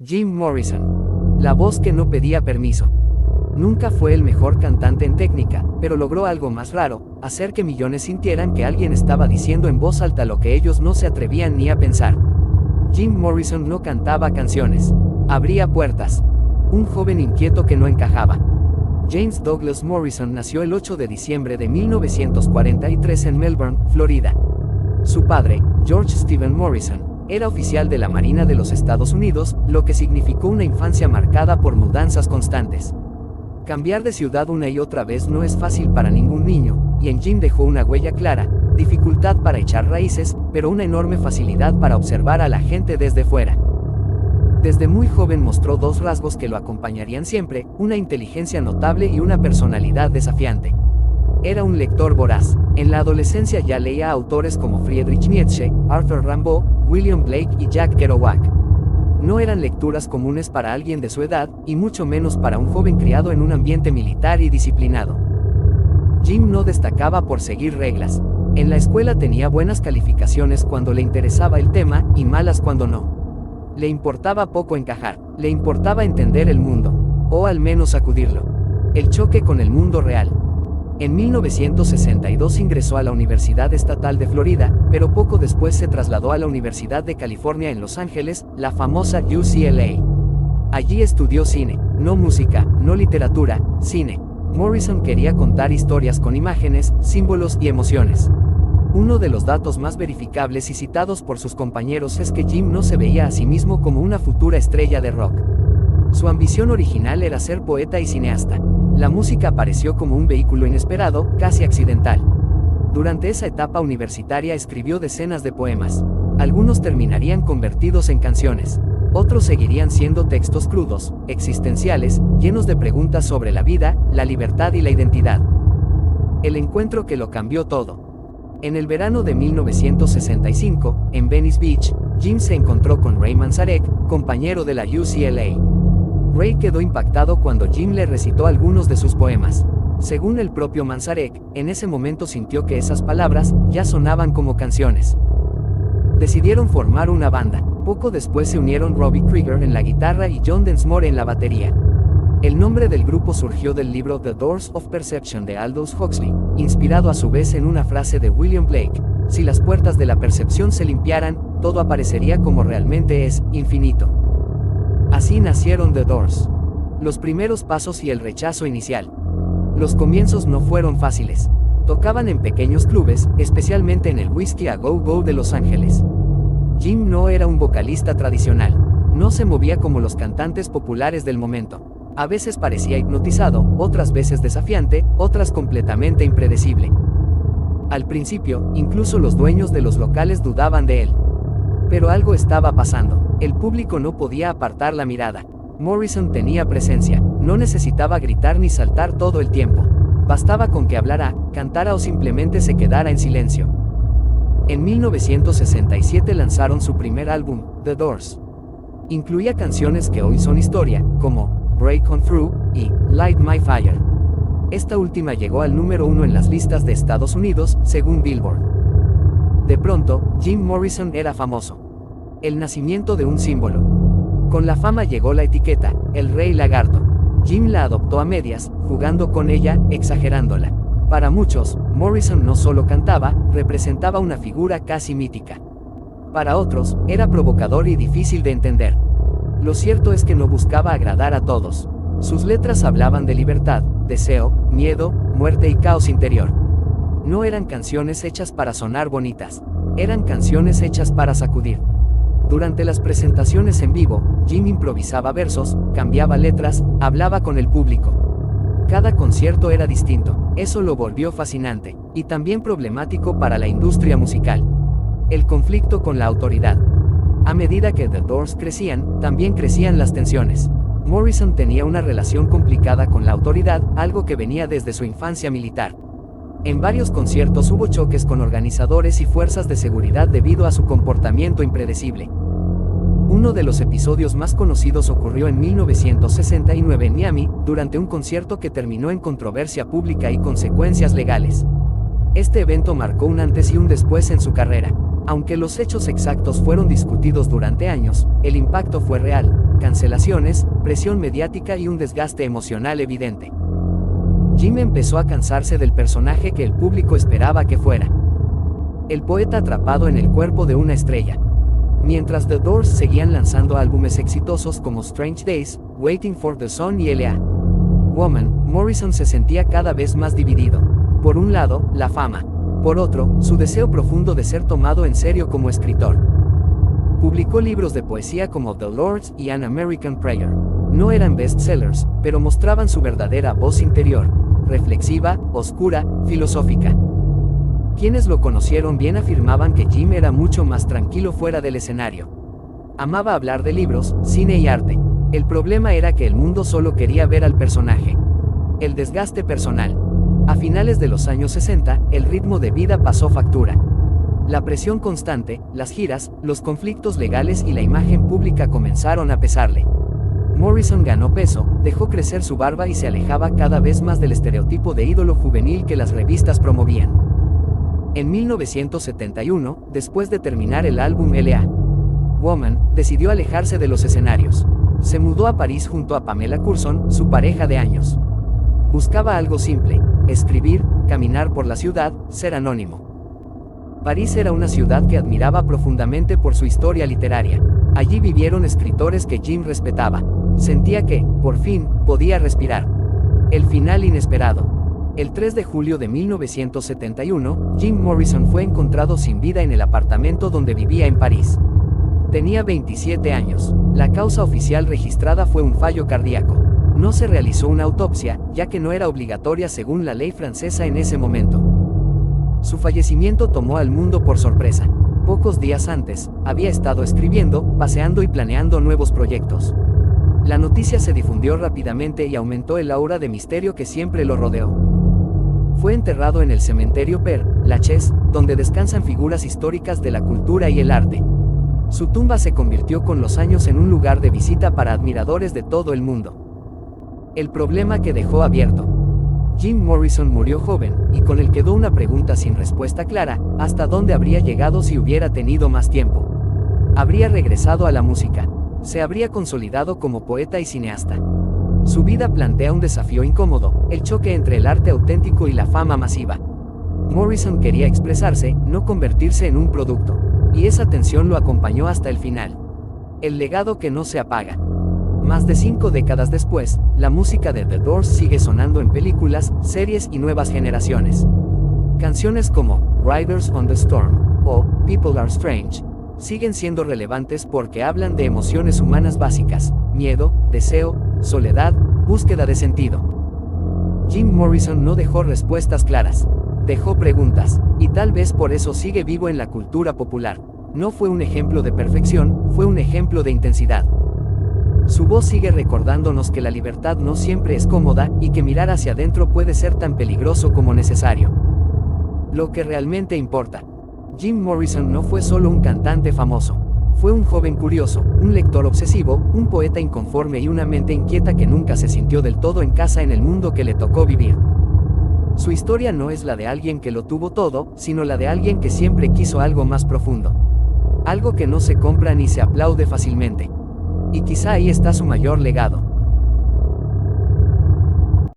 Jim Morrison. La voz que no pedía permiso. Nunca fue el mejor cantante en técnica, pero logró algo más raro, hacer que millones sintieran que alguien estaba diciendo en voz alta lo que ellos no se atrevían ni a pensar. Jim Morrison no cantaba canciones. Abría puertas. Un joven inquieto que no encajaba. James Douglas Morrison nació el 8 de diciembre de 1943 en Melbourne, Florida. Su padre, George Stephen Morrison, era oficial de la Marina de los Estados Unidos, lo que significó una infancia marcada por mudanzas constantes. Cambiar de ciudad una y otra vez no es fácil para ningún niño, y en Jim dejó una huella clara, dificultad para echar raíces, pero una enorme facilidad para observar a la gente desde fuera. Desde muy joven mostró dos rasgos que lo acompañarían siempre, una inteligencia notable y una personalidad desafiante. Era un lector voraz. En la adolescencia ya leía a autores como Friedrich Nietzsche, Arthur Rimbaud, William Blake y Jack Kerouac. No eran lecturas comunes para alguien de su edad, y mucho menos para un joven criado en un ambiente militar y disciplinado. Jim no destacaba por seguir reglas. En la escuela tenía buenas calificaciones cuando le interesaba el tema, y malas cuando no. Le importaba poco encajar, le importaba entender el mundo, o al menos sacudirlo. El choque con el mundo real. En 1962 ingresó a la Universidad Estatal de Florida, pero poco después se trasladó a la Universidad de California en Los Ángeles, la famosa UCLA. Allí estudió cine, no música, no literatura, cine. Morrison quería contar historias con imágenes, símbolos y emociones. Uno de los datos más verificables y citados por sus compañeros es que Jim no se veía a sí mismo como una futura estrella de rock. Su ambición original era ser poeta y cineasta. La música apareció como un vehículo inesperado, casi accidental. Durante esa etapa universitaria escribió decenas de poemas. Algunos terminarían convertidos en canciones. Otros seguirían siendo textos crudos, existenciales, llenos de preguntas sobre la vida, la libertad y la identidad. El encuentro que lo cambió todo. En el verano de 1965, en Venice Beach, Jim se encontró con Ray Manzarek, compañero de la UCLA. Ray quedó impactado cuando Jim le recitó algunos de sus poemas. Según el propio Manzarek, en ese momento sintió que esas palabras ya sonaban como canciones. Decidieron formar una banda. Poco después se unieron Robbie Krieger en la guitarra y John Densmore en la batería. El nombre del grupo surgió del libro The Doors of Perception de Aldous Huxley, inspirado a su vez en una frase de William Blake: si las puertas de la percepción se limpiaran, todo aparecería como realmente es, infinito. Así nacieron The Doors. Los primeros pasos y el rechazo inicial. Los comienzos no fueron fáciles. Tocaban en pequeños clubes, especialmente en el Whiskey a Go Go de Los Ángeles. Jim no era un vocalista tradicional. No se movía como los cantantes populares del momento. A veces parecía hipnotizado, otras veces desafiante, otras completamente impredecible. Al principio, incluso los dueños de los locales dudaban de él. Pero algo estaba pasando. El público no podía apartar la mirada. Morrison tenía presencia, no necesitaba gritar ni saltar todo el tiempo. Bastaba con que hablara, cantara o simplemente se quedara en silencio. En 1967 lanzaron su primer álbum, The Doors. Incluía canciones que hoy son historia, como Break On Through y Light My Fire. Esta última llegó al número 1 en las listas de Estados Unidos, según Billboard. De pronto, Jim Morrison era famoso. El nacimiento de un símbolo. Con la fama llegó la etiqueta, el Rey Lagarto. Jim la adoptó a medias, jugando con ella, exagerándola. Para muchos, Morrison no solo cantaba, representaba una figura casi mítica. Para otros, era provocador y difícil de entender. Lo cierto es que no buscaba agradar a todos. Sus letras hablaban de libertad, deseo, miedo, muerte y caos interior. No eran canciones hechas para sonar bonitas. Eran canciones hechas para sacudir. Durante las presentaciones en vivo, Jim improvisaba versos, cambiaba letras, hablaba con el público. Cada concierto era distinto. Eso lo volvió fascinante, y también problemático para la industria musical. El conflicto con la autoridad. A medida que The Doors crecían, también crecían las tensiones. Morrison tenía una relación complicada con la autoridad, algo que venía desde su infancia militar. En varios conciertos hubo choques con organizadores y fuerzas de seguridad debido a su comportamiento impredecible. Uno de los episodios más conocidos ocurrió en 1969 en Miami, durante un concierto que terminó en controversia pública y consecuencias legales. Este evento marcó un antes y un después en su carrera. Aunque los hechos exactos fueron discutidos durante años, el impacto fue real. cancelaciones, presión mediática y un desgaste emocional evidente. Jim empezó a cansarse del personaje que el público esperaba que fuera. El poeta atrapado en el cuerpo de una estrella. Mientras The Doors seguían lanzando álbumes exitosos como Strange Days, Waiting for the Sun y L.A. Woman, Morrison se sentía cada vez más dividido. Por un lado, la fama. Por otro, su deseo profundo de ser tomado en serio como escritor. Publicó libros de poesía como The Lords y An American Prayer. No eran bestsellers, pero mostraban su verdadera voz interior, reflexiva, oscura, filosófica. Quienes lo conocieron bien afirmaban que Jim era mucho más tranquilo fuera del escenario. Amaba hablar de libros, cine y arte. El problema era que el mundo solo quería ver al personaje. El desgaste personal. A finales de los años 60, el ritmo de vida pasó factura. La presión constante, las giras, los conflictos legales y la imagen pública comenzaron a pesarle. Morrison ganó peso, dejó crecer su barba y se alejaba cada vez más del estereotipo de ídolo juvenil que las revistas promovían. En 1971, después de terminar el álbum L.A. Woman, decidió alejarse de los escenarios. Se mudó a París junto a Pamela Curson, su pareja de años. Buscaba algo simple: escribir, caminar por la ciudad, ser anónimo. París era una ciudad que admiraba profundamente por su historia literaria. Allí vivieron escritores que Jim respetaba. Sentía que, por fin, podía respirar. El final inesperado. El 3 de julio de 1971, Jim Morrison fue encontrado sin vida en el apartamento donde vivía en París. Tenía 27 años. La causa oficial registrada fue un fallo cardíaco. No se realizó una autopsia, ya que no era obligatoria según la ley francesa en ese momento. Su fallecimiento tomó al mundo por sorpresa. Pocos días antes, había estado escribiendo, paseando y planeando nuevos proyectos. La noticia se difundió rápidamente y aumentó el aura de misterio que siempre lo rodeó. Fue enterrado en el cementerio Père Lachaise, donde descansan figuras históricas de la cultura y el arte. Su tumba se convirtió con los años en un lugar de visita para admiradores de todo el mundo. El problema que dejó abierto. Jim Morrison murió joven, y con él quedó una pregunta sin respuesta clara: ¿hasta dónde habría llegado si hubiera tenido más tiempo? ¿Habría regresado a la música? ¿Se habría consolidado como poeta y cineasta? Su vida plantea un desafío incómodo: el choque entre el arte auténtico y la fama masiva. Morrison quería expresarse, no convertirse en un producto. Y esa tensión lo acompañó hasta el final. El legado que no se apaga. Más de 5 décadas después, la música de The Doors sigue sonando en películas, series y nuevas generaciones. Canciones como Riders on the Storm o People Are Strange siguen siendo relevantes porque hablan de emociones humanas básicas: miedo, deseo, soledad, búsqueda de sentido. Jim Morrison no dejó respuestas claras, dejó preguntas, y tal vez por eso sigue vivo en la cultura popular. No fue un ejemplo de perfección, fue un ejemplo de intensidad. Su voz sigue recordándonos que la libertad no siempre es cómoda, y que mirar hacia adentro puede ser tan peligroso como necesario. Lo que realmente importa. Jim Morrison no fue solo un cantante famoso. Fue un joven curioso, un lector obsesivo, un poeta inconforme y una mente inquieta que nunca se sintió del todo en casa en el mundo que le tocó vivir. Su historia no es la de alguien que lo tuvo todo, sino la de alguien que siempre quiso algo más profundo. Algo que no se compra ni se aplaude fácilmente. Y quizá ahí está su mayor legado.